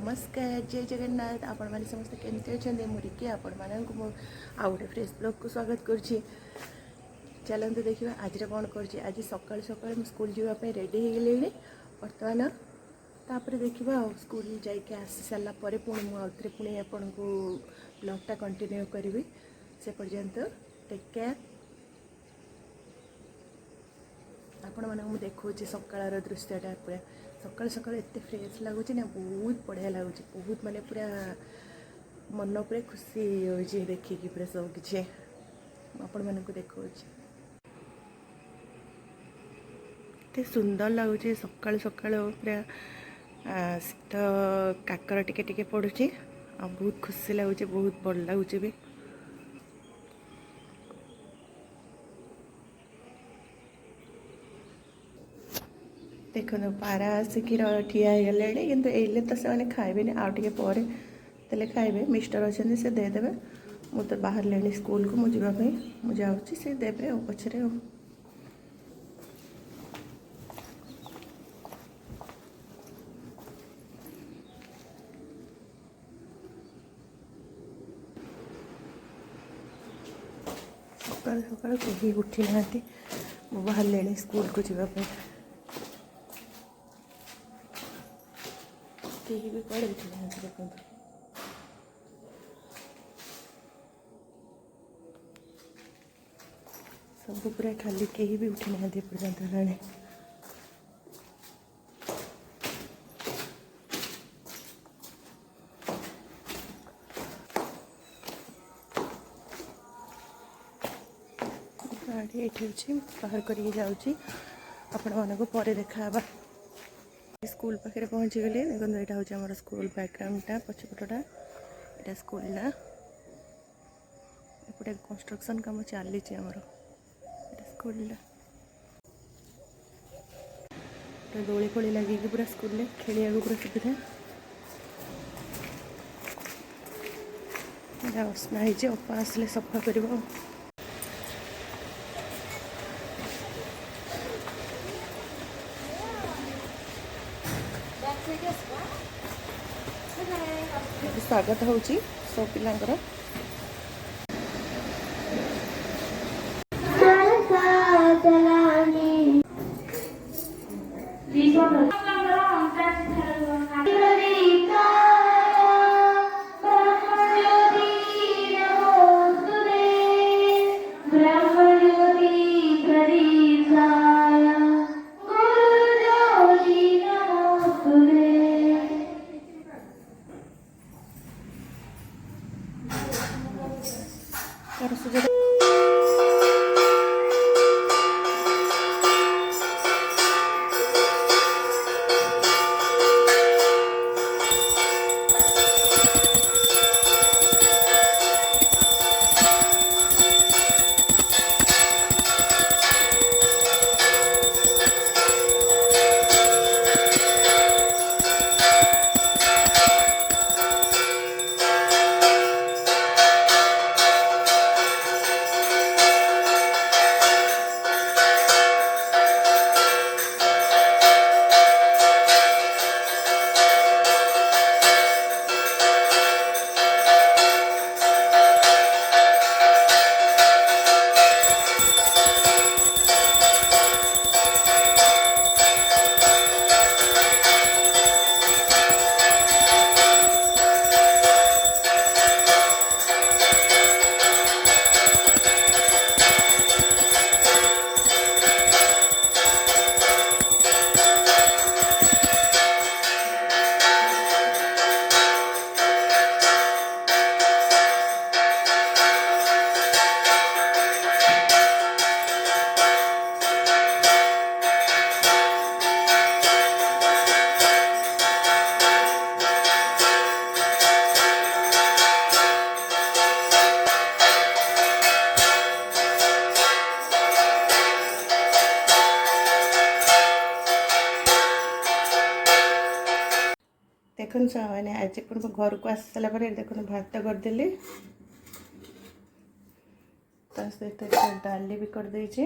नमस्कार जय जगन्नाथ आपण मैंने समस्त केमती अच्छे मुझे आपण मानक आउ गोटे फ्रेश ब्लॉग को स्वागत करुँची। चलते देखा आज कौन कर आज सका सका स्कूल जावाई रेडी हो गले बर्तमान तापर देखा स्कूल जाके आसी सारापर पुणी मुझे पुणी आपण को ब्लॉगटा कंटिन्यू करी से पर्यंत टेक केयर। आपण मानक देखा सकाळ दृश्यटा पूरा सकाल सकाल एत फ्रेश लगुच ना बहुत बढ़िया लगुच बहुत माने पूरा मन पूरा खुशी हो देखिए पूरा सब किसी आपण मानक देखा सुंदर लगुच सकाल सकाल पूरा शीत काकर टिके टिके पड़ुची आ बहुत खुशी लगुच बहुत भल लगुच भी। देखो पारा आसिक ठिया गले कि एले तो से खाइबे आउटे पर खाइबे मिस्टर अच्छे से देदेवे मु तो बाहर ले स्कूल को मुझे मुझे जाऊँगी से देवे पचरे सकाल सकाल कहीं उठी ना मु बाहर ले स्कूल को जावाई कहीं भी कड़े उठी ना देखो सब पूरा खाली कहीं भी उठी ना पर्यंत ना गाड़ी ये अच्छी बाहर करके जाऊँगी आपण मानक पर देखा स्कूल पाखे पहुँची गली देखो यहाँ हूँ आम स्कूल बैकग्राउंडटा पछपटा यहाँ स्कूलटा एपटे कंस्ट्रक्शन काम चली स्कूलटा दोली खोली लगे पूरा स्कूल खेलिया पूरा सुविधा असना है अपा आसिले सफा कर स्वागत होची सब पिलांकर देखुन मैंने आज घर को आसी सारा देखुन भात करदेली ता सहित डाली भी कर देछि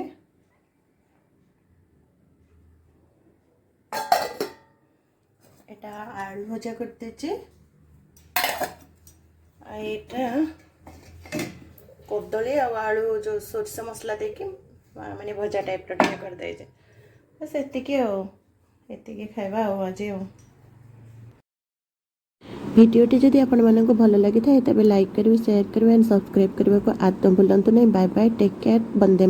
एटा आलू भजा कर देछि एटा कदली आलू जो सोरष मसला देके माने भजा टाइप रे कर देछि बस एतिकी खाइबा आज भिडियोटी जदि आपण मानक भल लगी था तबे लाइक करिवे शेयर करिवे एंड सब्सक्राइब करबा को आदम भूलंतु नहीं बाय बाय टेक केयर वंदे